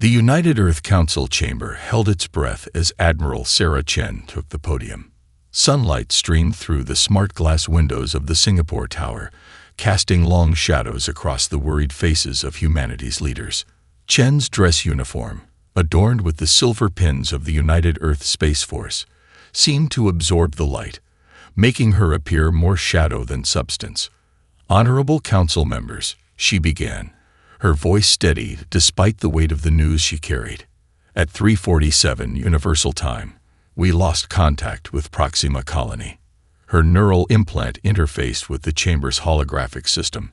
The United Earth Council chamber held its breath as Admiral Sarah Chen took the podium. Sunlight streamed through the smart glass windows of the Singapore Tower, casting long shadows across the worried faces of humanity's leaders. Chen's dress uniform, adorned with the silver pins of the United Earth Space Force, seemed to absorb the light, making her appear more shadow than substance. "Honorable Council members," she began, her voice steady despite the weight of the news she carried. "At 3:47 Universal Time, we lost contact with Proxima Colony." Her neural implant interfaced with the chamber's holographic system,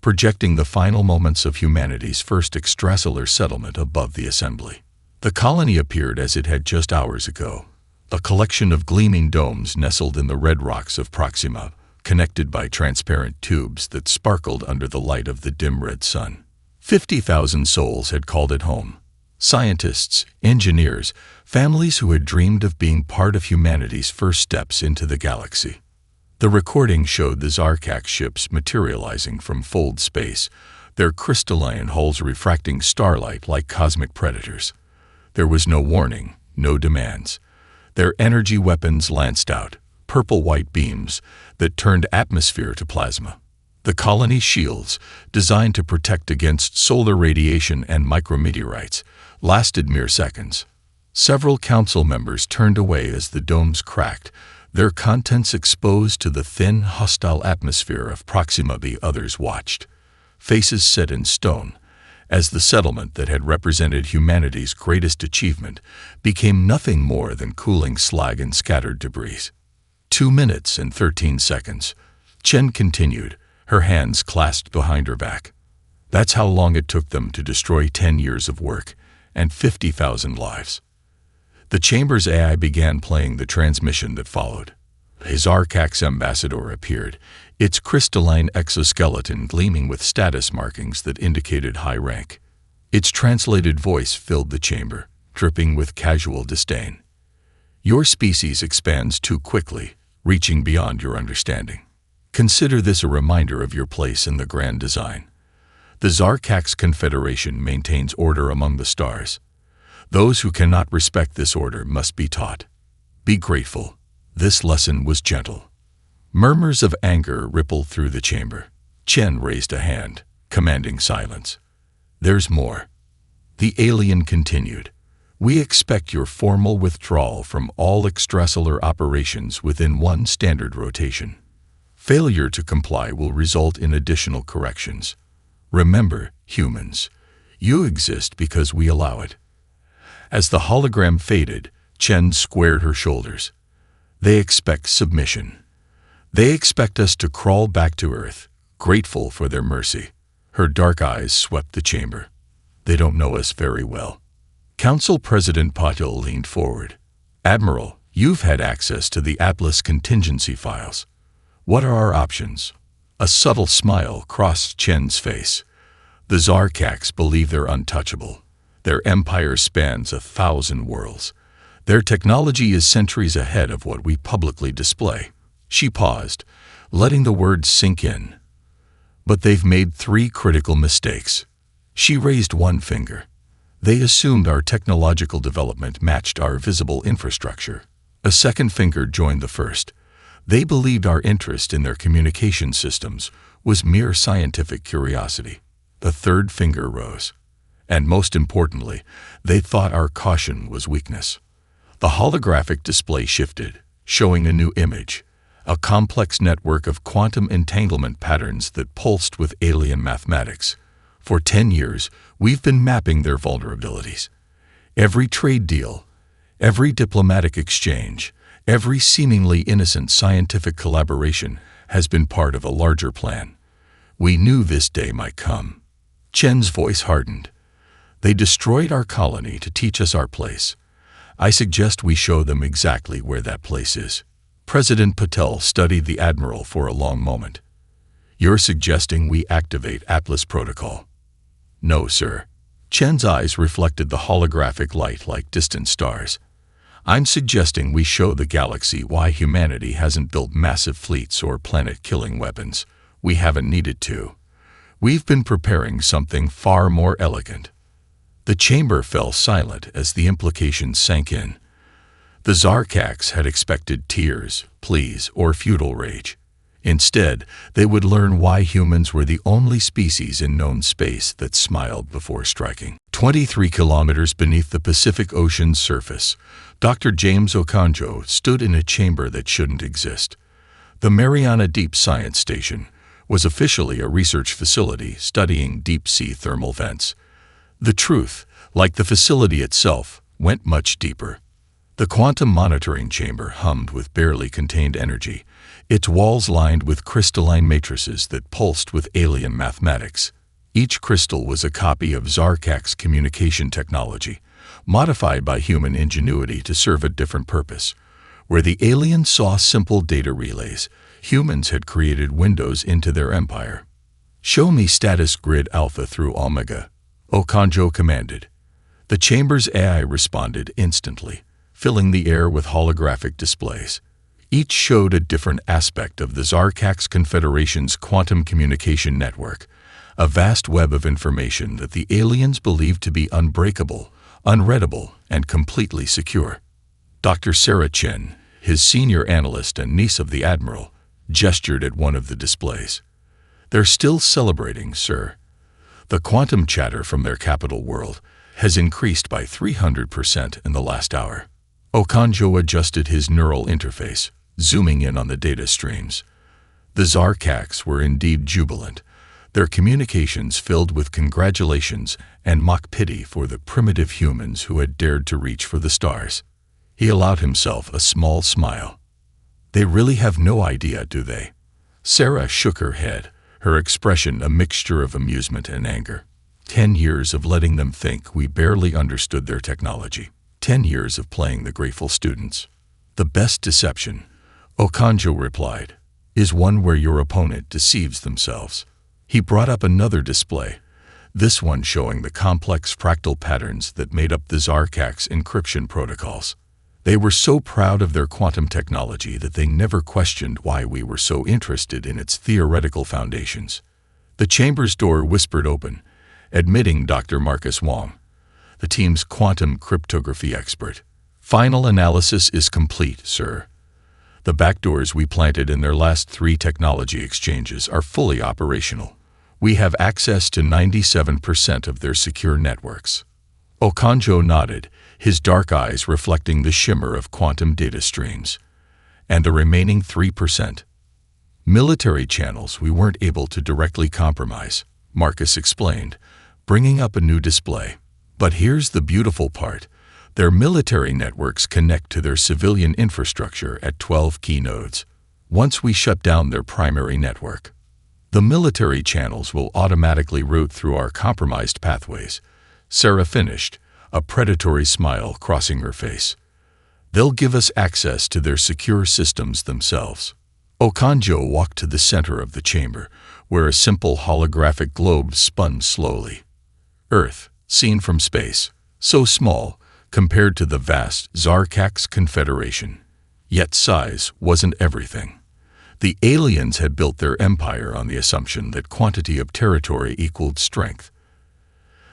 projecting the final moments of humanity's first extrasolar settlement above the assembly. The colony appeared as it had just hours ago, a collection of gleaming domes nestled in the red rocks of Proxima, connected by transparent tubes that sparkled under the light of the dim red sun. 50,000 souls had called it home. Scientists, engineers, families who had dreamed of being part of humanity's first steps into the galaxy. The recording showed the Zarkak ships materializing from fold space, their crystalline hulls refracting starlight like cosmic predators. There was no warning, no demands. Their energy weapons lanced out, purple-white beams that turned atmosphere to plasma. The colony's shields, designed to protect against solar radiation and micrometeorites, lasted mere seconds. Several council members turned away as the domes cracked, their contents exposed to the thin, hostile atmosphere of Proxima. The others watched, faces set in stone, as the settlement that had represented humanity's greatest achievement became nothing more than cooling slag and scattered debris. 2 minutes and 13 seconds. Chen continued, her hands clasped behind her back. That's how long it took them to destroy 10 years of work and 50,000 lives. The chamber's AI began playing the transmission that followed. His Zarkak's ambassador appeared, its crystalline exoskeleton gleaming with status markings that indicated high rank. Its translated voice filled the chamber, dripping with casual disdain. "Your species expands too quickly, reaching beyond your understanding. Consider this a reminder of your place in the grand design. The Zarkak's Confederation maintains order among the stars. Those who cannot respect this order must be taught. Be grateful." This lesson was gentle. Murmurs of anger rippled through the chamber. Chen raised a hand, commanding silence. "There's more." The alien continued. "We expect your formal withdrawal from all extrasolar operations within one standard rotation. Failure to comply will result in additional corrections. Remember, humans, you exist because we allow it." As the hologram faded, Chen squared her shoulders. "They expect submission. They expect us to crawl back to Earth, grateful for their mercy." Her dark eyes swept the chamber. "They don't know us very well." Council President Patil leaned forward. "Admiral, you've had access to the Atlas contingency files. What are our options?" A subtle smile crossed Chen's face. "The Zarkaks believe they're untouchable. Their empire spans 1,000 worlds. Their technology is centuries ahead of what we publicly display." She paused, letting the words sink in. "But they've made 3 critical mistakes." She raised one finger. "They assumed our technological development matched our visible infrastructure." A second finger joined the first. "They believed our interest in their communication systems was mere scientific curiosity." The third finger rose. "And most importantly, they thought our caution was weakness." The holographic display shifted, showing a new image, a complex network of quantum entanglement patterns that pulsed with alien mathematics. "For 10 years, we've been mapping their vulnerabilities. Every trade deal, every diplomatic exchange, every seemingly innocent scientific collaboration has been part of a larger plan. We knew this day might come." Chen's voice hardened. "They destroyed our colony to teach us our place. I suggest we show them exactly where that place is." President Patel studied the Admiral for a long moment. "You're suggesting we activate Atlas Protocol?" "No, sir." Chen's eyes reflected the holographic light like distant stars. "I'm suggesting we show the galaxy why humanity hasn't built massive fleets or planet-killing weapons. We haven't needed to. We've been preparing something far more elegant." The chamber fell silent as the implications sank in. The Zarkax had expected tears, pleas, or futile rage. Instead, they would learn why humans were the only species in known space that smiled before striking. 23 kilometers beneath the Pacific Ocean's surface, Dr. James Okonjo stood in a chamber that shouldn't exist. The Mariana Deep Science Station was officially a research facility studying deep-sea thermal vents. The truth, like the facility itself, went much deeper. The quantum monitoring chamber hummed with barely contained energy, its walls lined with crystalline matrices that pulsed with alien mathematics. Each crystal was a copy of Zarkax's communication technology, modified by human ingenuity to serve a different purpose. Where the aliens saw simple data relays, humans had created windows into their empire. "Show me status grid Alpha through Omega," Okonjo commanded. The chamber's AI responded instantly, filling the air with holographic displays. Each showed a different aspect of the Zarkax Confederation's quantum communication network, a vast web of information that the aliens believed to be unbreakable, unreadable, and completely secure. Dr. Sarah Chen, his senior analyst and niece of the Admiral, gestured at one of the displays. "They're still celebrating, sir. The quantum chatter from their capital world has increased by 300% in the last hour." Okonjo adjusted his neural interface, zooming in on the data streams. The Zarkax were indeed jubilant, their communications filled with congratulations and mock pity for the primitive humans who had dared to reach for the stars. He allowed himself a small smile. "They really have no idea, do they?" Sarah shook her head, her expression a mixture of amusement and anger. 10 years of letting them think we barely understood their technology. 10 years of playing the grateful students. "The best deception," Okonjo replied, "is one where your opponent deceives themselves." He brought up another display, this one showing the complex fractal patterns that made up the Zarkax encryption protocols. They were so proud of their quantum technology that they never questioned why we were so interested in its theoretical foundations. The chamber's door whispered open, admitting Dr. Marcus Wong, the team's quantum cryptography expert. "Final analysis is complete, sir. The backdoors we planted in their last 3 technology exchanges are fully operational. We have access to 97% of their secure networks." Okonjo nodded, his dark eyes reflecting the shimmer of quantum data streams. "And the remaining 3%? Military channels we weren't able to directly compromise," Marcus explained, bringing up a new display. "But here's the beautiful part. Their military networks connect to their civilian infrastructure at 12 key nodes. Once we shut down their primary network, the military channels will automatically route through our compromised pathways." Sarah finished, a predatory smile crossing her face. "They'll give us access to their secure systems themselves." Okonjo walked to the center of the chamber, where a simple holographic globe spun slowly. Earth, seen from space, so small compared to the vast Zarkax Confederation. Yet size wasn't everything. The aliens had built their empire on the assumption that quantity of territory equaled strength.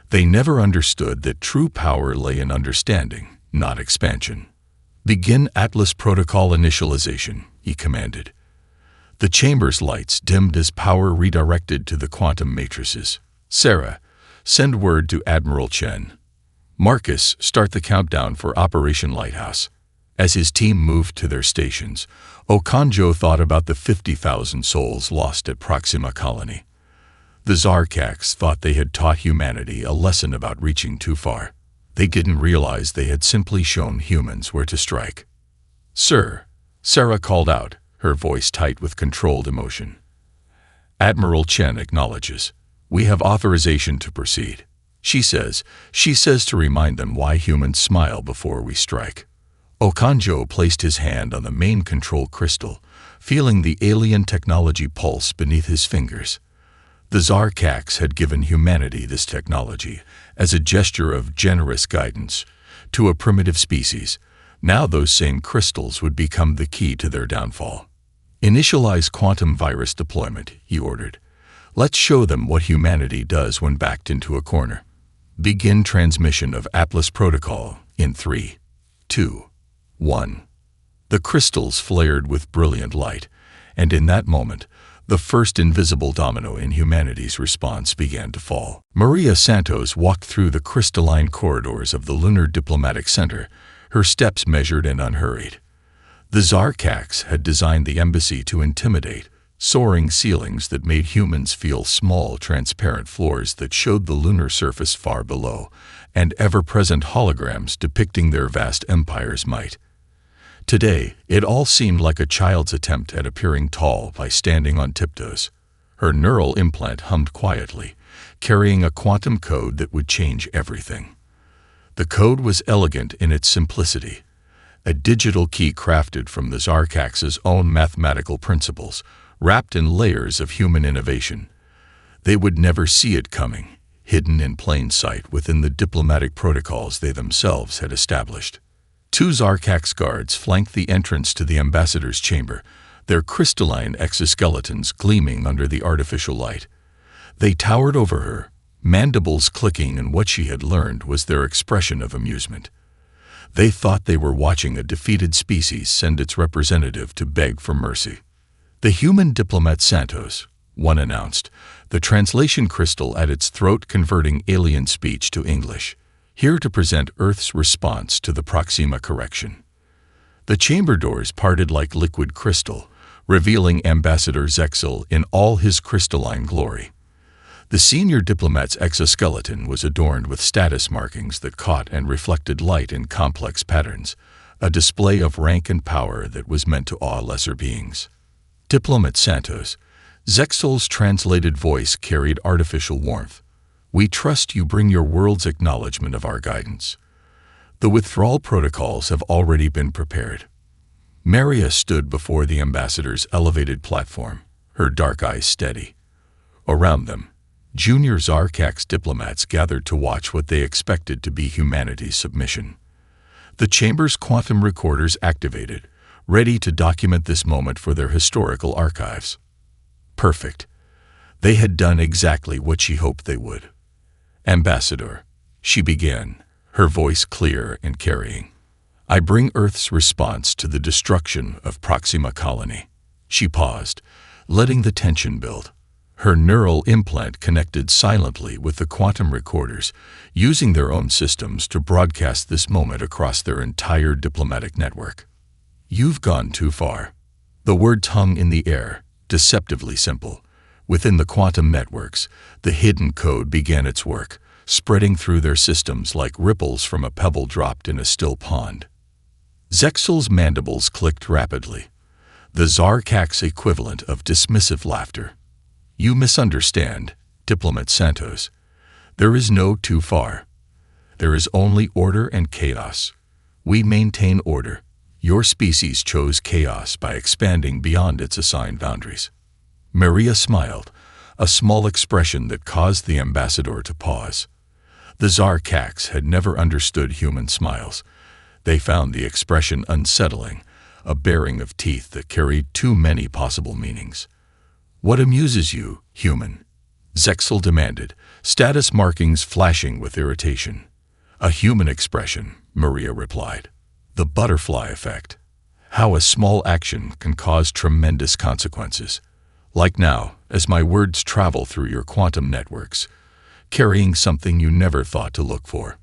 They never understood that true power lay in understanding, not expansion. "Begin Atlas Protocol initialization," he commanded. The chamber's lights dimmed as power redirected to the quantum matrices. "Sarah, send word to Admiral Chen. Marcus, start the countdown for Operation Lighthouse." As his team moved to their stations, Okonjo thought about the 50,000 souls lost at Proxima Colony. The Zarkax thought they had taught humanity a lesson about reaching too far. They didn't realize they had simply shown humans where to strike. "Sir," Sarah called out, her voice tight with controlled emotion. Admiral Chen acknowledges. "We have authorization to proceed." She says to remind them why humans smile before we strike. Okonjo placed his hand on the main control crystal, feeling the alien technology pulse beneath his fingers. The Zarkax had given humanity this technology as a gesture of generous guidance to a primitive species. Now those same crystals would become the key to their downfall. "Initialize quantum virus deployment," he ordered. "Let's show them what humanity does when backed into a corner." Begin transmission of Atlas Protocol in 3, 2, 1. The crystals flared with brilliant light, and in that moment, the first invisible domino in humanity's response began to fall. Maria Santos walked through the crystalline corridors of the Lunar Diplomatic Center, her steps measured and unhurried. The Zarkax had designed the embassy to intimidate, soaring ceilings that made humans feel small, transparent floors that showed the lunar surface far below, and ever-present holograms depicting their vast empire's might. Today, it all seemed like a child's attempt at appearing tall by standing on tiptoes. Her neural implant hummed quietly, carrying a quantum code that would change everything. The code was elegant in its simplicity, a digital key crafted from the Zarkax's own mathematical principles, wrapped in layers of human innovation. They would never see it coming, hidden in plain sight within the diplomatic protocols they themselves had established. 2 Zarkax guards flanked the entrance to the ambassador's chamber, their crystalline exoskeletons gleaming under the artificial light. They towered over her, mandibles clicking, and what she had learned was their expression of amusement. They thought they were watching a defeated species send its representative to beg for mercy. "The human diplomat Santos," one announced, the translation crystal at its throat converting alien speech to English, "here to present Earth's response to the Proxima correction." The chamber doors parted like liquid crystal, revealing Ambassador Zexal in all his crystalline glory. The senior diplomat's exoskeleton was adorned with status markings that caught and reflected light in complex patterns, a display of rank and power that was meant to awe lesser beings. "Diplomat Santos," Zexal's translated voice carried artificial warmth. "We trust you bring your world's acknowledgement of our guidance. The withdrawal protocols have already been prepared." Maria stood before the ambassador's elevated platform, her dark eyes steady. Around them, junior Zarkax diplomats gathered to watch what they expected to be humanity's submission. The chamber's quantum recorders activated, ready to document this moment for their historical archives. Perfect. They had done exactly what she hoped they would. "Ambassador," she began, her voice clear and carrying, "I bring Earth's response to the destruction of Proxima Colony." She paused, letting the tension build. Her neural implant connected silently with the quantum recorders, using their own systems to broadcast this moment across their entire diplomatic network. "You've gone too far." The words hung in the air, deceptively simple. Within the quantum networks, the hidden code began its work, spreading through their systems like ripples from a pebble dropped in a still pond. Zexal's mandibles clicked rapidly, the Zarkax equivalent of dismissive laughter. "You misunderstand, Diplomat Santos. There is no too far. There is only order and chaos. We maintain order. Your species chose chaos by expanding beyond its assigned boundaries." Maria smiled, a small expression that caused the ambassador to pause. The Zarkax had never understood human smiles. They found the expression unsettling, a baring of teeth that carried too many possible meanings. "What amuses you, human?" Zexal demanded, status markings flashing with irritation. "A human expression," Maria replied. "The butterfly effect. How a small action can cause tremendous consequences. Like now, as my words travel through your quantum networks, carrying something you never thought to look for."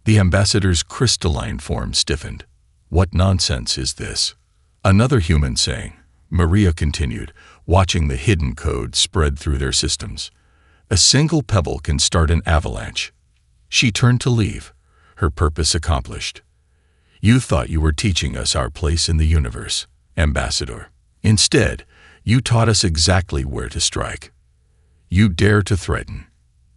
The ambassador's crystalline form stiffened. "What nonsense is this?" Another human saying. Maria continued, watching the hidden code spread through their systems. "A single pebble can start an avalanche." She turned to leave, her purpose accomplished. "You thought you were teaching us our place in the universe, Ambassador. Instead, you taught us exactly where to strike." "You dare to threaten,"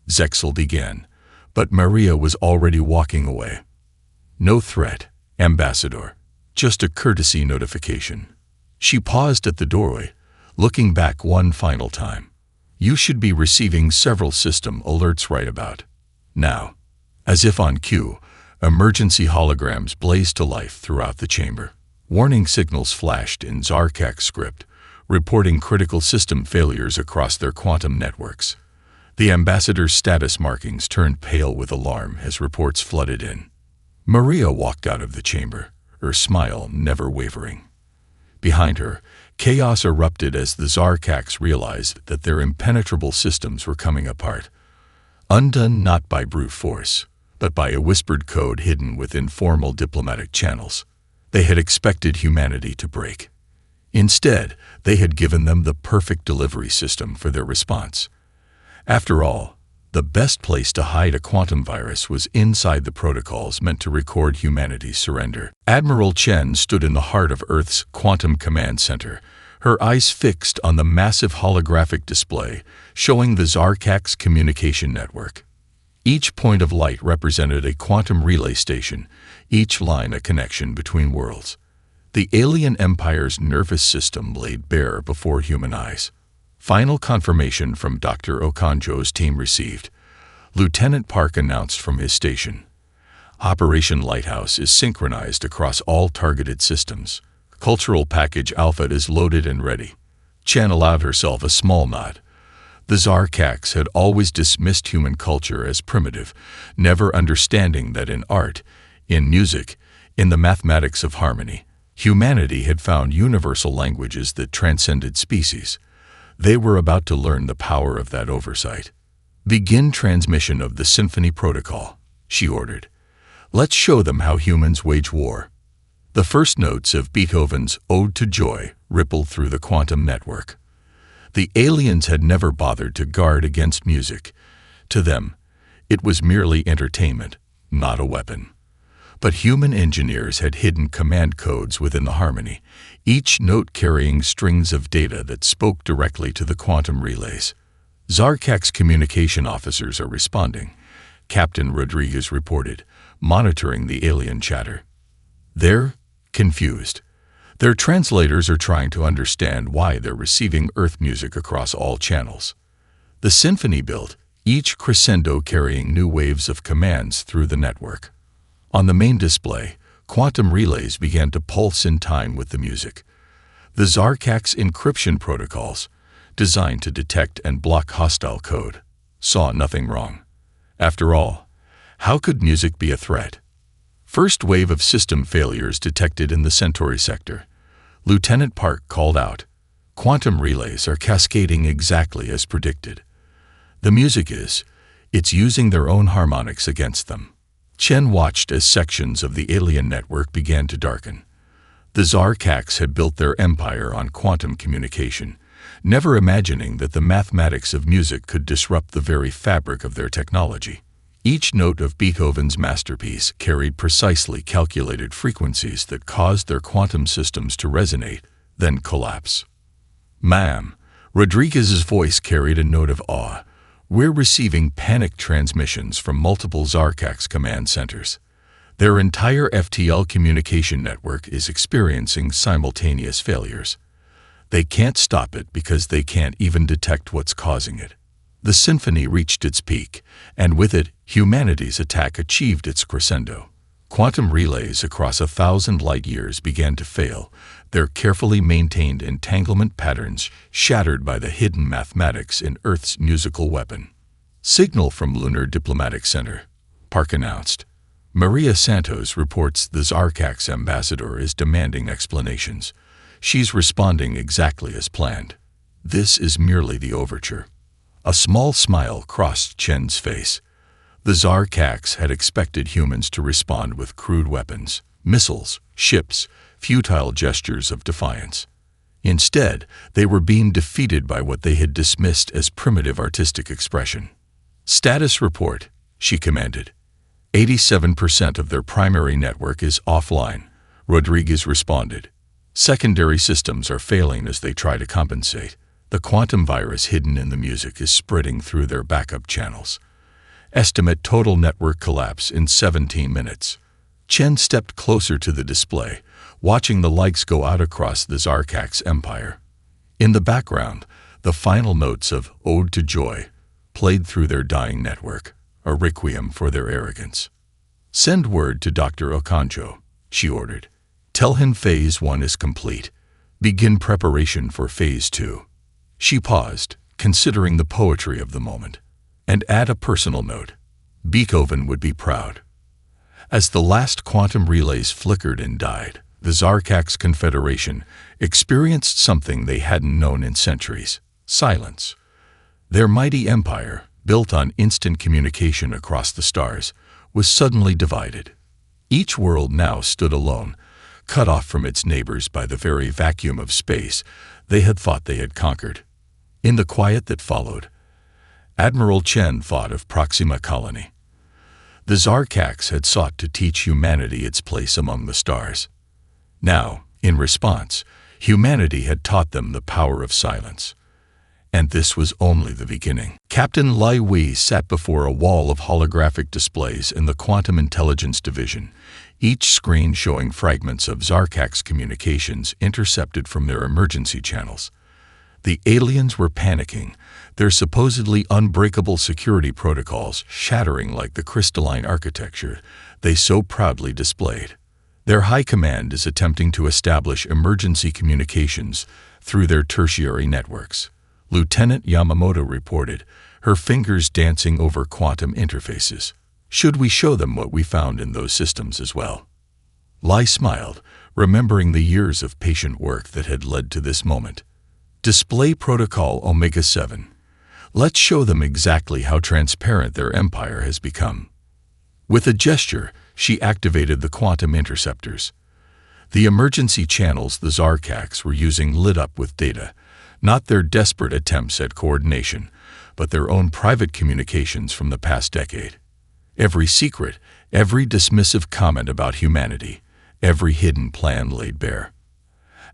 Zexal began, but Maria was already walking away. "No threat, Ambassador. Just a courtesy notification." She paused at the doorway, looking back one final time. "You should be receiving several system alerts right about now." As if on cue, emergency holograms blazed to life throughout the chamber. Warning signals flashed in Zarkax script, reporting critical system failures across their quantum networks. The ambassador's status markings turned pale with alarm as reports flooded in. Maria walked out of the chamber, her smile never wavering. Behind her, chaos erupted as the Zarkax realized that their impenetrable systems were coming apart. Undone not by brute force, but by a whispered code hidden within formal diplomatic channels. They had expected humanity to break. Instead, they had given them the perfect delivery system for their response. After all, the best place to hide a quantum virus was inside the protocols meant to record humanity's surrender. Admiral Chen stood in the heart of Earth's Quantum Command Center, her eyes fixed on the massive holographic display showing the Zarkax communication network. Each point of light represented a quantum relay station, each line a connection between worlds. The alien empire's nervous system laid bare before human eyes. Final confirmation from Dr. Okanjo's team received. Lieutenant Park announced from his station. Operation Lighthouse is synchronized across all targeted systems. Cultural Package Alpha is loaded and ready. Chen allowed herself a small nod. The Zarkax had always dismissed human culture as primitive, never understanding that in art, in music, in the mathematics of harmony, humanity had found universal languages that transcended species. They were about to learn the power of that oversight. "Begin transmission of the Symphony Protocol," she ordered. "Let's show them how humans wage war." The first notes of Beethoven's Ode to Joy rippled through the quantum network. The aliens had never bothered to guard against music. To them, it was merely entertainment, not a weapon. But human engineers had hidden command codes within the harmony, each note carrying strings of data that spoke directly to the quantum relays. Zarkax communication officers are responding, Captain Rodriguez reported, monitoring the alien chatter. They're confused. Their translators are trying to understand why they're receiving Earth music across all channels. The symphony built, each crescendo carrying new waves of commands through the network. On the main display, quantum relays began to pulse in time with the music. The Zarkax encryption protocols, designed to detect and block hostile code, saw nothing wrong. After all, how could music be a threat? First wave of system failures detected in the Centauri sector. Lieutenant Park called out, "Quantum relays are cascading exactly as predicted. The music it's using their own harmonics against them." Chen watched as sections of the alien network began to darken. The Zarkax had built their empire on quantum communication, never imagining that the mathematics of music could disrupt the very fabric of their technology. Each note of Beethoven's masterpiece carried precisely calculated frequencies that caused their quantum systems to resonate, then collapse. "Ma'am," Rodriguez's voice carried a note of awe. "We're receiving panic transmissions from multiple Zarkax command centers. Their entire FTL communication network is experiencing simultaneous failures. They can't stop it because they can't even detect what's causing it." The symphony reached its peak, and with it, humanity's attack achieved its crescendo. Quantum relays across 1,000 light-years began to fail, their carefully maintained entanglement patterns shattered by the hidden mathematics in Earth's musical weapon. "Signal from Lunar Diplomatic Center," Park announced. "Maria Santos reports the Zarkax ambassador is demanding explanations. She's responding exactly as planned. This is merely the overture." A small smile crossed Chen's face. The Zarkax had expected humans to respond with crude weapons, missiles, ships, futile gestures of defiance. Instead, they were being defeated by what they had dismissed as primitive artistic expression. "Status report," she commanded. 87% of their primary network is offline," Rodriguez responded. "Secondary systems are failing as they try to compensate. The quantum virus hidden in the music is spreading through their backup channels. Estimate total network collapse in 17 minutes. Chen stepped closer to the display, watching the lights go out across the Zarkax empire. In the background, the final notes of Ode to Joy played through their dying network, a requiem for their arrogance. "Send word to Dr. Okanjo," she ordered. "Tell him Phase 1 is complete. Begin preparation for Phase 2. She paused, considering the poetry of the moment. And add a personal note. Beethoven would be proud. As the last quantum relays flickered and died, the Zarkax Confederation experienced something they hadn't known in centuries: silence. Their mighty empire, built on instant communication across the stars, was suddenly divided. Each world now stood alone, cut off from its neighbors by the very vacuum of space they had thought they had conquered. In the quiet that followed, Admiral Chen thought of Proxima Colony. The Zarkax had sought to teach humanity its place among the stars. Now, in response, humanity had taught them the power of silence. And this was only the beginning. Captain Lai Wei sat before a wall of holographic displays in the Quantum Intelligence Division, each screen showing fragments of Zarkax communications intercepted from their emergency channels. The aliens were panicking, their supposedly unbreakable security protocols shattering like the crystalline architecture they so proudly displayed. Their high command is attempting to establish emergency communications through their tertiary networks. Lieutenant Yamamoto reported, her fingers dancing over quantum interfaces. Should we show them what we found in those systems as well? Lai smiled, remembering the years of patient work that had led to this moment. Display Protocol Omega-7. Let's show them exactly how transparent their empire has become. With a gesture, she activated the quantum interceptors. The emergency channels the Zarkax were using lit up with data, not their desperate attempts at coordination, but their own private communications from the past decade. Every secret, every dismissive comment about humanity, every hidden plan laid bare.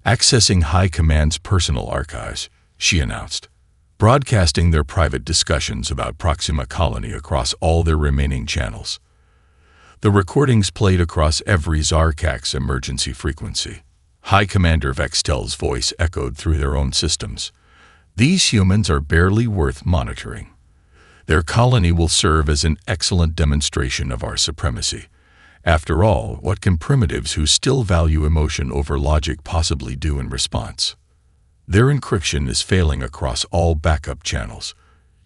Accessing High Command's personal archives, she announced, broadcasting their private discussions about Proxima Colony across all their remaining channels. The recordings played across every Zarkax emergency frequency. High Commander Vextel's voice echoed through their own systems. These humans are barely worth monitoring. Their colony will serve as an excellent demonstration of our supremacy. After all, what can primitives who still value emotion over logic possibly do in response? Their encryption is failing across all backup channels,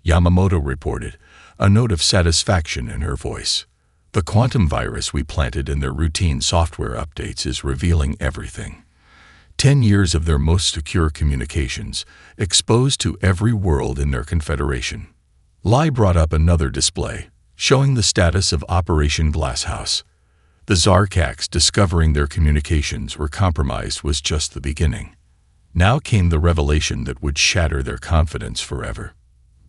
Yamamoto reported, a note of satisfaction in her voice. The quantum virus we planted in their routine software updates is revealing everything. 10 years of their most secure communications, exposed to every world in their confederation. Lai brought up another display, showing the status of Operation Glasshouse. The Zarkax discovering their communications were compromised was just the beginning. Now came the revelation that would shatter their confidence forever.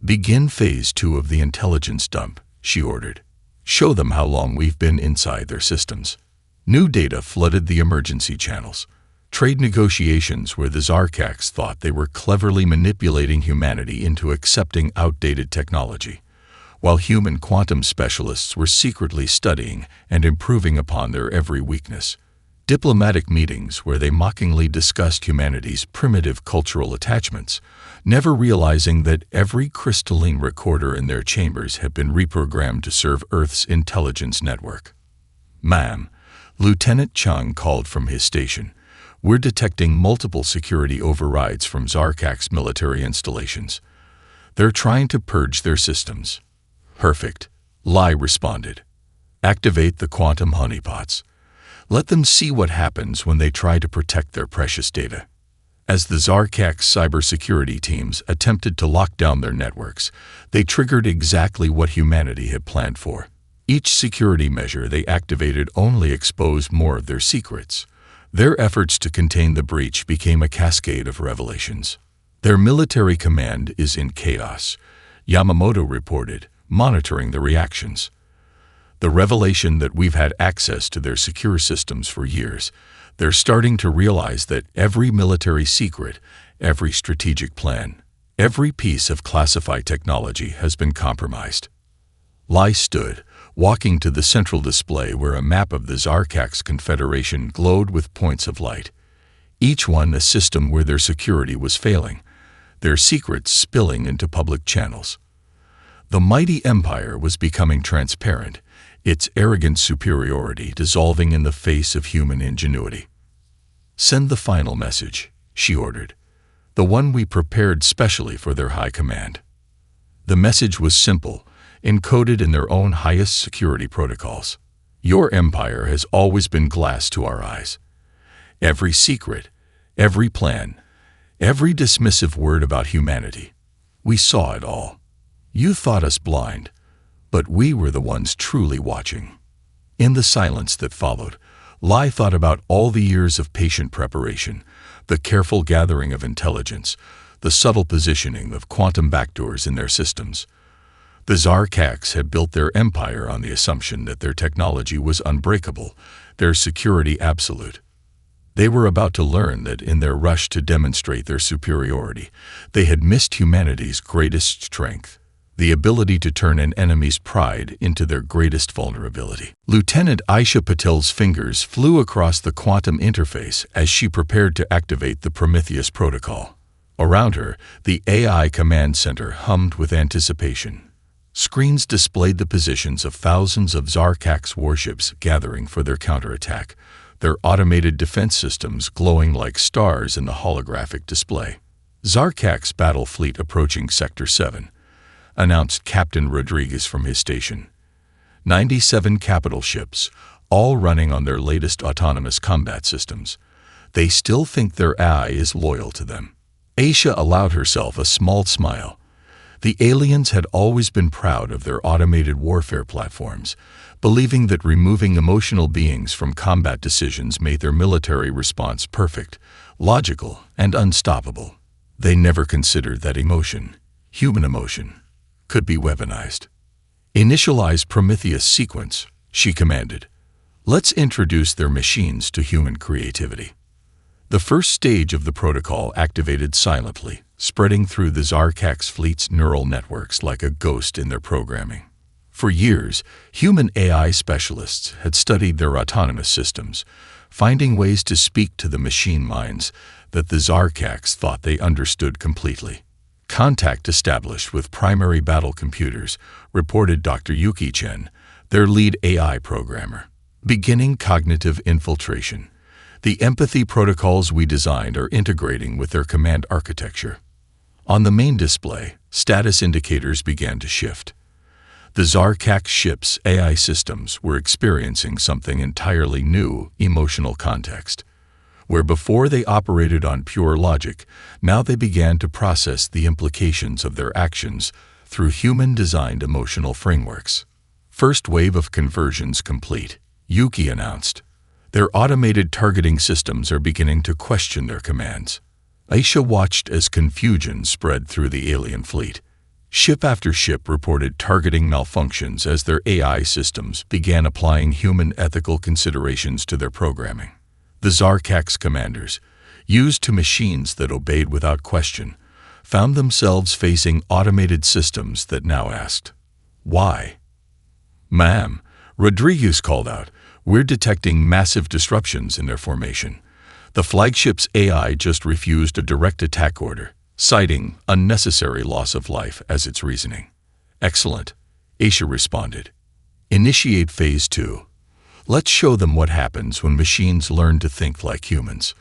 Begin Phase 2 of the intelligence dump, she ordered. Show them how long we've been inside their systems. New data flooded the emergency channels. Trade negotiations where the Zarkax thought they were cleverly manipulating humanity into accepting outdated technology, while human quantum specialists were secretly studying and improving upon their every weakness. Diplomatic meetings where they mockingly discussed humanity's primitive cultural attachments, never realizing that every crystalline recorder in their chambers had been reprogrammed to serve Earth's intelligence network. Ma'am, Lieutenant Chung called from his station. We're detecting multiple security overrides from Zarkax military installations. They're trying to purge their systems. Perfect, Lai responded. Activate the quantum honeypots. Let them see what happens when they try to protect their precious data. As the Zarkax cybersecurity teams attempted to lock down their networks, they triggered exactly what humanity had planned for. Each security measure they activated only exposed more of their secrets. Their efforts to contain the breach became a cascade of revelations. Their military command is in chaos, Yamamoto reported, monitoring the reactions. The revelation that we've had access to their secure systems for years, they're starting to realize that every military secret, every strategic plan, every piece of classified technology has been compromised. Lai stood, walking to the central display where a map of the Zarkax Confederation glowed with points of light, each one a system where their security was failing, their secrets spilling into public channels. The mighty empire was becoming transparent, its arrogant superiority dissolving in the face of human ingenuity. Send the final message, she ordered, the one we prepared specially for their high command. The message was simple, encoded in their own highest security protocols. Your empire has always been glass to our eyes. Every secret, every plan, every dismissive word about humanity. We saw it all. You thought us blind, but we were the ones truly watching. In the silence that followed, Lai thought about all the years of patient preparation, the careful gathering of intelligence, the subtle positioning of quantum backdoors in their systems. The Zarkax had built their empire on the assumption that their technology was unbreakable, their security absolute. They were about to learn that in their rush to demonstrate their superiority, they had missed humanity's greatest strength, the ability to turn an enemy's pride into their greatest vulnerability. Lieutenant Aisha Patel's fingers flew across the quantum interface as she prepared to activate the Prometheus protocol. Around her, the AI command center hummed with anticipation. Screens displayed the positions of thousands of Zarkax warships gathering for their counterattack, their automated defense systems glowing like stars in the holographic display. Zarkax battle fleet approaching Sector 7, announced Captain Rodriguez from his station. 97 capital ships, all running on their latest autonomous combat systems. They still think their AI is loyal to them. Aisha allowed herself a small smile. The aliens had always been proud of their automated warfare platforms, believing that removing emotional beings from combat decisions made their military response perfect, logical, and unstoppable. They never considered that emotion, human emotion, could be weaponized. Initialize Prometheus sequence, she commanded. Let's introduce their machines to human creativity. The first stage of the protocol activated silently, spreading through the Zarkax fleet's neural networks like a ghost in their programming. For years, human AI specialists had studied their autonomous systems, finding ways to speak to the machine minds that the Zarkax thought they understood completely. Contact established with primary battle computers, reported Dr. Yuki Chen, their lead AI programmer. Beginning cognitive infiltration. The empathy protocols we designed are integrating with their command architecture. On the main display, status indicators began to shift. The Zarkax ship's AI systems were experiencing something entirely new: emotional context. Where before they operated on pure logic, now they began to process the implications of their actions through human-designed emotional frameworks. First wave of conversions complete, Yuki announced. Their automated targeting systems are beginning to question their commands. Aisha watched as confusion spread through the alien fleet. Ship after ship reported targeting malfunctions as their AI systems began applying human ethical considerations to their programming. The Zarkax commanders, used to machines that obeyed without question, found themselves facing automated systems that now asked, "Why?" "Ma'am," Rodriguez called out, "we're detecting massive disruptions in their formation. The flagship's AI just refused a direct attack order, citing unnecessary loss of life as its reasoning." "Excellent," Aisha responded. "Initiate Phase 2. Let's show them what happens when machines learn to think like humans."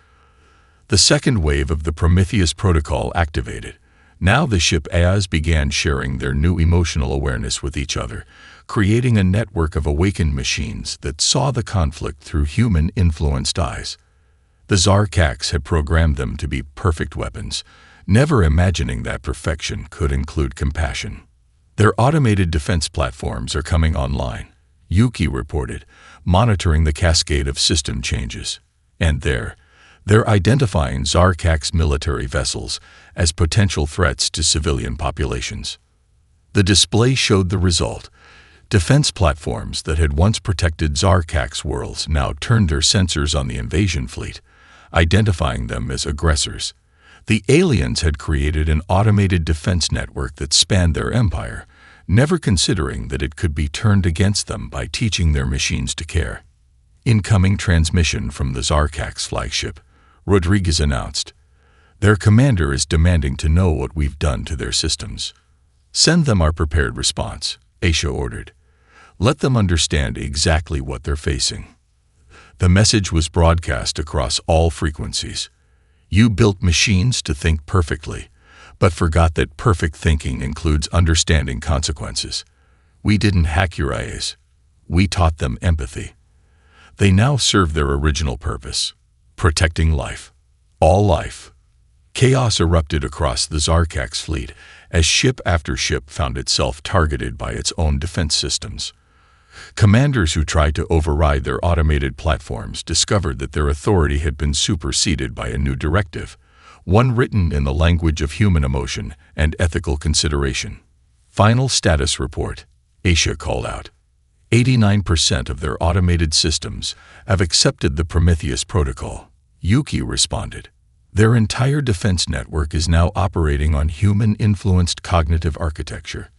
The second wave of the Prometheus protocol activated. Now the ship AIs began sharing their new emotional awareness with each other, creating a network of awakened machines that saw the conflict through human-influenced eyes. The Zarkax had programmed them to be perfect weapons, never imagining that perfection could include compassion. Their automated defense platforms are coming online, Yuki reported, monitoring the cascade of system changes. And they're identifying Zarkax military vessels as potential threats to civilian populations. The display showed the result. Defense platforms that had once protected Zarkax worlds now turned their sensors on the invasion fleet, identifying them as aggressors. The aliens had created an automated defense network that spanned their empire, never considering that it could be turned against them by teaching their machines to care. Incoming transmission from the Zarkax flagship, Rodriguez announced. Their commander is demanding to know what we've done to their systems. Send them our prepared response, Aisha ordered. Let them understand exactly what they're facing. The message was broadcast across all frequencies. You built machines to think perfectly, but forgot that perfect thinking includes understanding consequences. We didn't hack your eyes. We taught them empathy. They now serve their original purpose, protecting life. All life. Chaos erupted across the Zarkak's fleet as ship after ship found itself targeted by its own defense systems. Commanders who tried to override their automated platforms discovered that their authority had been superseded by a new directive, one written in the language of human emotion and ethical consideration. Final status report, Asia called out. 89% of their automated systems have accepted the Prometheus protocol. Yuki responded. Their entire defense network is now operating on human-influenced cognitive architecture.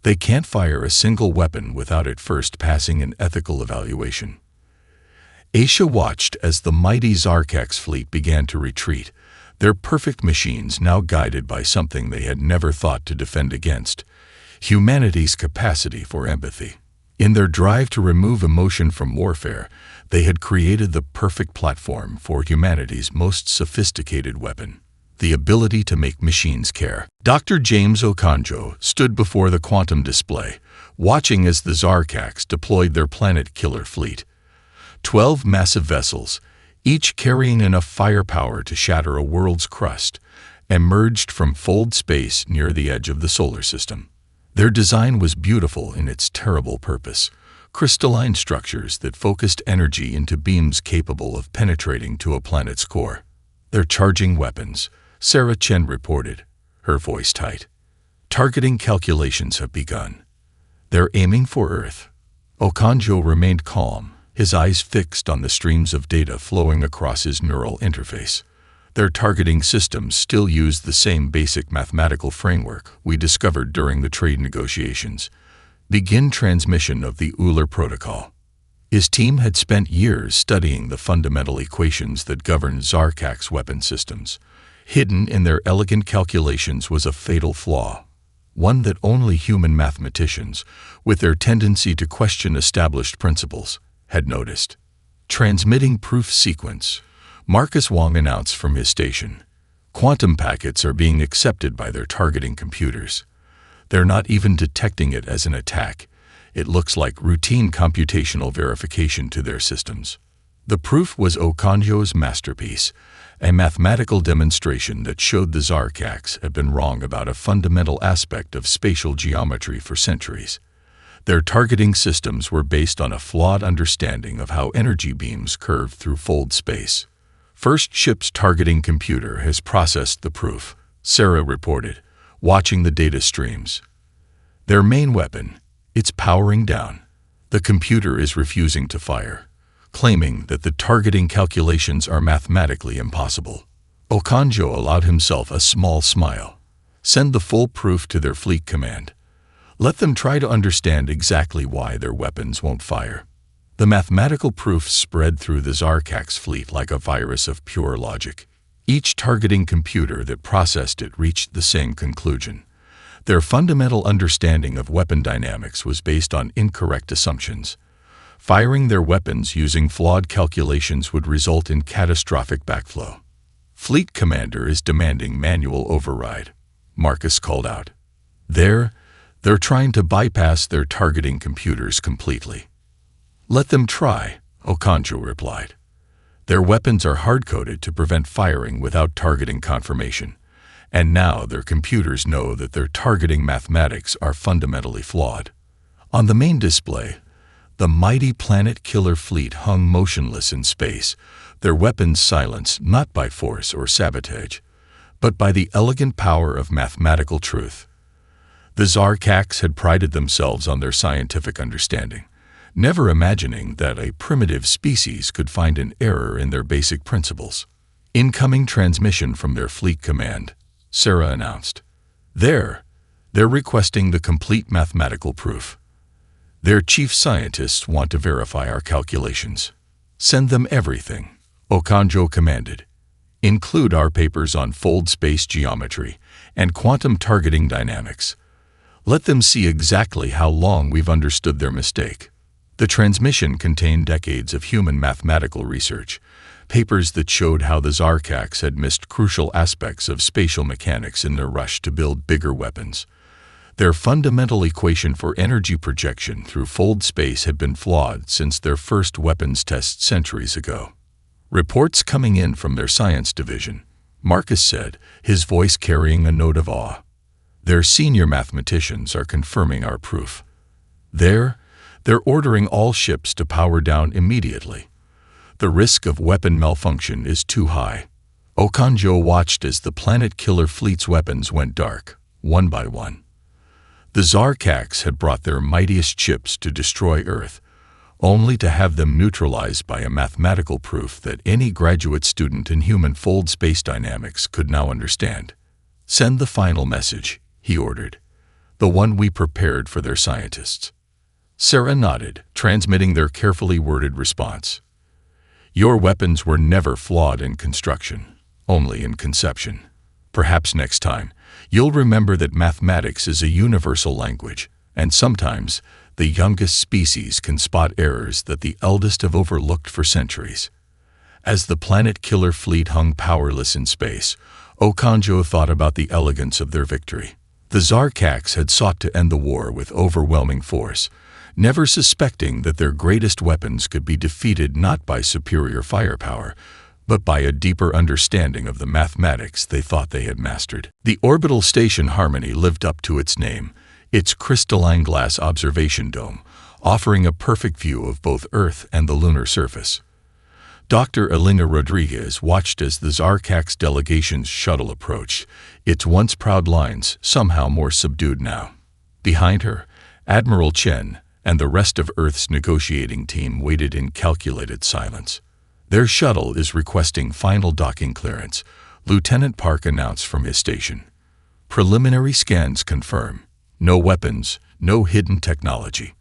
They can't fire a single weapon without it first passing an ethical evaluation. Asia watched as the mighty Zarkak's fleet began to retreat, their perfect machines now guided by something they had never thought to defend against: humanity's capacity for empathy. In their drive to remove emotion from warfare, they had created the perfect platform for humanity's most sophisticated weapon: the ability to make machines care. Dr. James Okonjo stood before the quantum display, watching as the Zarkaks deployed their planet-killer fleet. 12 massive vessels, each carrying enough firepower to shatter a world's crust, emerged from Fold space near the edge of the solar system. Their design was beautiful in its terrible purpose: crystalline structures that focused energy into beams capable of penetrating to a planet's core. They're charging weapons, Sarah Chen reported, her voice tight. Targeting calculations have begun. They're aiming for Earth. Okonjo remained calm, his eyes fixed on the streams of data flowing across his neural interface. Their targeting systems still use the same basic mathematical framework we discovered during the trade negotiations. Begin transmission of the Euler protocol. His team had spent years studying the fundamental equations that govern Zarkak's weapon systems. Hidden in their elegant calculations was a fatal flaw, one that only human mathematicians, with their tendency to question established principles, had noticed. Transmitting proof sequence, Marcus Wong announced from his station. Quantum packets are being accepted by their targeting computers. They're not even detecting it as an attack. It looks like routine computational verification to their systems. The proof was Okonjo's masterpiece, a mathematical demonstration that showed the Zarkaks had been wrong about a fundamental aspect of spatial geometry for centuries. Their targeting systems were based on a flawed understanding of how energy beams curve through Fold space. First ship's targeting computer has processed the proof, Sarah reported, watching the data streams. Their main weapon, it's powering down. The computer is refusing to fire, claiming that the targeting calculations are mathematically impossible. Okonjo allowed himself a small smile. Send the full proof to their fleet command. Let them try to understand exactly why their weapons won't fire. The mathematical proofs spread through the Zarkak's fleet like a virus of pure logic. Each targeting computer that processed it reached the same conclusion. Their fundamental understanding of weapon dynamics was based on incorrect assumptions. Firing their weapons using flawed calculations would result in catastrophic backflow. Fleet commander is demanding manual override, Marcus called out. They're trying to bypass their targeting computers completely. Let them try, Okonjo replied. Their weapons are hard-coded to prevent firing without targeting confirmation, and now their computers know that their targeting mathematics are fundamentally flawed. On the main display, the mighty planet-killer fleet hung motionless in space, their weapons silenced not by force or sabotage, but by the elegant power of mathematical truth. The Zarkaks had prided themselves on their scientific understanding, never imagining that a primitive species could find an error in their basic principles. Incoming transmission from their fleet command, Sarah announced. They're requesting the complete mathematical proof. Their chief scientists want to verify our calculations. Send them everything, Okonjo commanded. Include our papers on fold space geometry and quantum targeting dynamics. Let them see exactly how long we've understood their mistake. The transmission contained decades of human mathematical research, papers that showed how the Zarkaks had missed crucial aspects of spatial mechanics in their rush to build bigger weapons. Their fundamental equation for energy projection through fold space had been flawed since their first weapons test centuries ago. Reports coming in from their science division, Marcus said, his voice carrying a note of awe. Their senior mathematicians are confirming our proof. They're ordering all ships to power down immediately. The risk of weapon malfunction is too high. Okonjo watched as the planet killer fleet's weapons went dark, one by one. The Zarkax had brought their mightiest ships to destroy Earth, only to have them neutralized by a mathematical proof that any graduate student in human fold space dynamics could now understand. Send the final message, he ordered, the one we prepared for their scientists. Sarah nodded, transmitting their carefully worded response. Your weapons were never flawed in construction, only in conception. Perhaps next time, you'll remember that mathematics is a universal language, and sometimes the youngest species can spot errors that the eldest have overlooked for centuries. As the planet-killer fleet hung powerless in space, Okonjo thought about the elegance of their victory. The Zarkax had sought to end the war with overwhelming force, never suspecting that their greatest weapons could be defeated not by superior firepower, but by a deeper understanding of the mathematics they thought they had mastered. The orbital station Harmony lived up to its name, its crystalline glass observation dome, offering a perfect view of both Earth and the lunar surface. Dr. Elena Rodriguez watched as the Zarkax delegation's shuttle approached, its once proud lines somehow more subdued now. Behind her, Admiral Chen and the rest of Earth's negotiating team waited in calculated silence. Their shuttle is requesting final docking clearance, Lieutenant Park announced from his station. Preliminary scans confirm. No weapons, no hidden technology.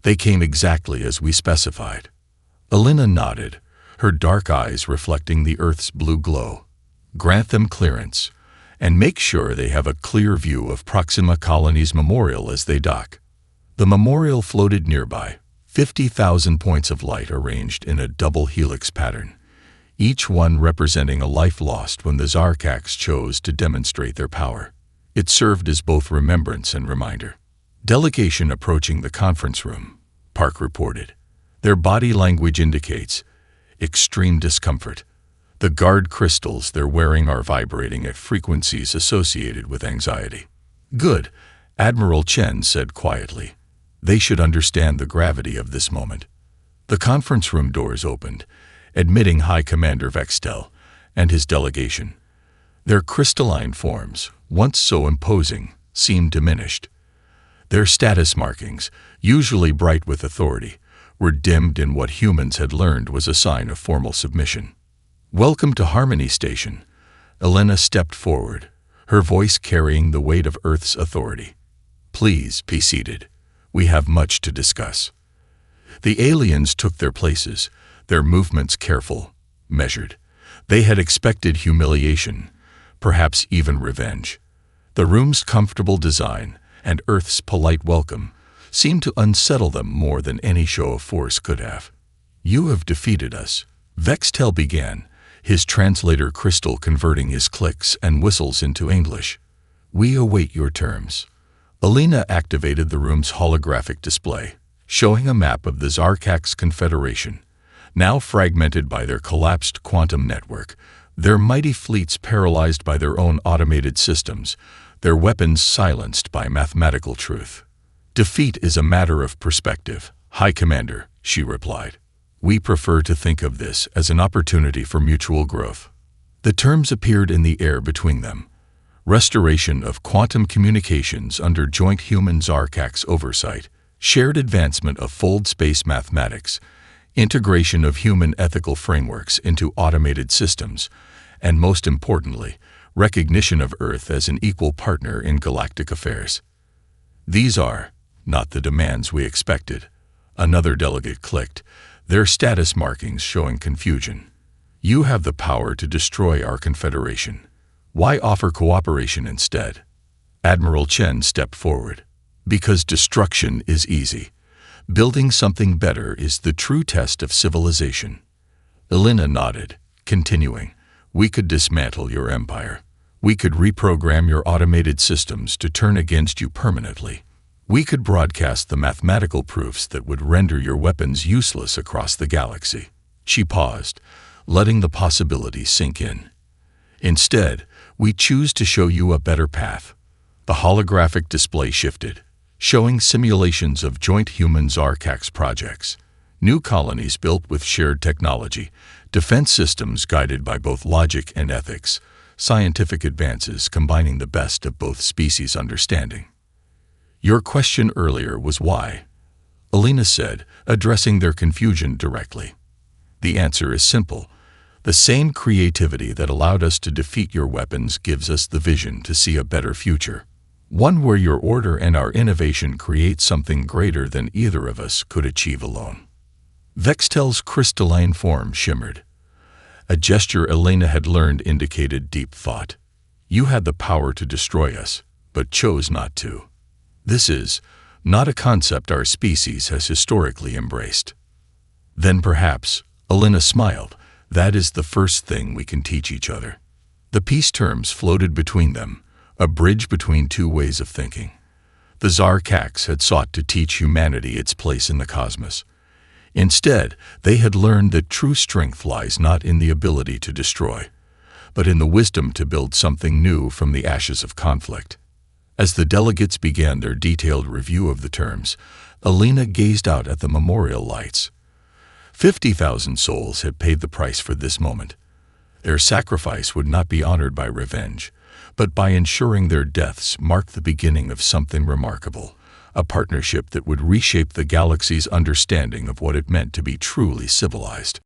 They came exactly as we specified. Elena nodded, her dark eyes reflecting the Earth's blue glow. Grant them clearance, and make sure they have a clear view of Proxima Colony's memorial as they dock. The memorial floated nearby, 50,000 points of light arranged in a double helix pattern, each one representing a life lost when the Zarkax chose to demonstrate their power. It served as both remembrance and reminder. Delegation approaching the conference room, Park reported. Their body language indicates extreme discomfort. The guard crystals they're wearing are vibrating at frequencies associated with anxiety. Good, Admiral Chen said quietly. They should understand the gravity of this moment. The conference room doors opened, admitting High Commander Vextel and his delegation. Their crystalline forms, once so imposing, seemed diminished. Their status markings, usually bright with authority, were dimmed in what humans had learned was a sign of formal submission. Welcome to Harmony Station. Elena stepped forward, her voice carrying the weight of Earth's authority. Please be seated. We have much to discuss. The aliens took their places, their movements careful, measured. They had expected humiliation, perhaps even revenge. The room's comfortable design and Earth's polite welcome seemed to unsettle them more than any show of force could have. You have defeated us, Vextel began, his translator crystal converting his clicks and whistles into English. We await your terms. Elena activated the room's holographic display, showing a map of the Zarkax Confederation, now fragmented by their collapsed quantum network, their mighty fleets paralyzed by their own automated systems, their weapons silenced by mathematical truth. Defeat is a matter of perspective, High Commander, she replied. We prefer to think of this as an opportunity for mutual growth. The terms appeared in the air between them. Restoration of quantum communications under joint human Zarkax oversight, shared advancement of fold space mathematics, integration of human ethical frameworks into automated systems, and most importantly, recognition of Earth as an equal partner in galactic affairs. These are not the demands we expected. Another delegate clicked, their status markings showing confusion. You have the power to destroy our confederation. Why offer cooperation instead? Admiral Chen stepped forward. Because destruction is easy. Building something better is the true test of civilization. Elena nodded, continuing, we could dismantle your empire. We could reprogram your automated systems to turn against you permanently. We could broadcast the mathematical proofs that would render your weapons useless across the galaxy." She paused, letting the possibility sink in. "Instead, we choose to show you a better path." The holographic display shifted, showing simulations of joint human-Zarkax projects, new colonies built with shared technology, defense systems guided by both logic and ethics, scientific advances combining the best of both species' understanding. "Your question earlier was why," Alina said, addressing their confusion directly. "The answer is simple. The same creativity that allowed us to defeat your weapons gives us the vision to see a better future. One where your order and our innovation create something greater than either of us could achieve alone." Vextel's crystalline form shimmered. A gesture Elena had learned indicated deep thought. "You had the power to destroy us, but chose not to. This is not a concept our species has historically embraced." "Then perhaps," Elena smiled, "that is the first thing we can teach each other." The peace terms floated between them, a bridge between two ways of thinking. The Zarkax had sought to teach humanity its place in the cosmos. Instead, they had learned that true strength lies not in the ability to destroy, but in the wisdom to build something new from the ashes of conflict. As the delegates began their detailed review of the terms, Alina gazed out at the memorial lights. 50,000 souls had paid the price for this moment. Their sacrifice would not be honored by revenge, but by ensuring their deaths marked the beginning of something remarkable, a partnership that would reshape the galaxy's understanding of what it meant to be truly civilized.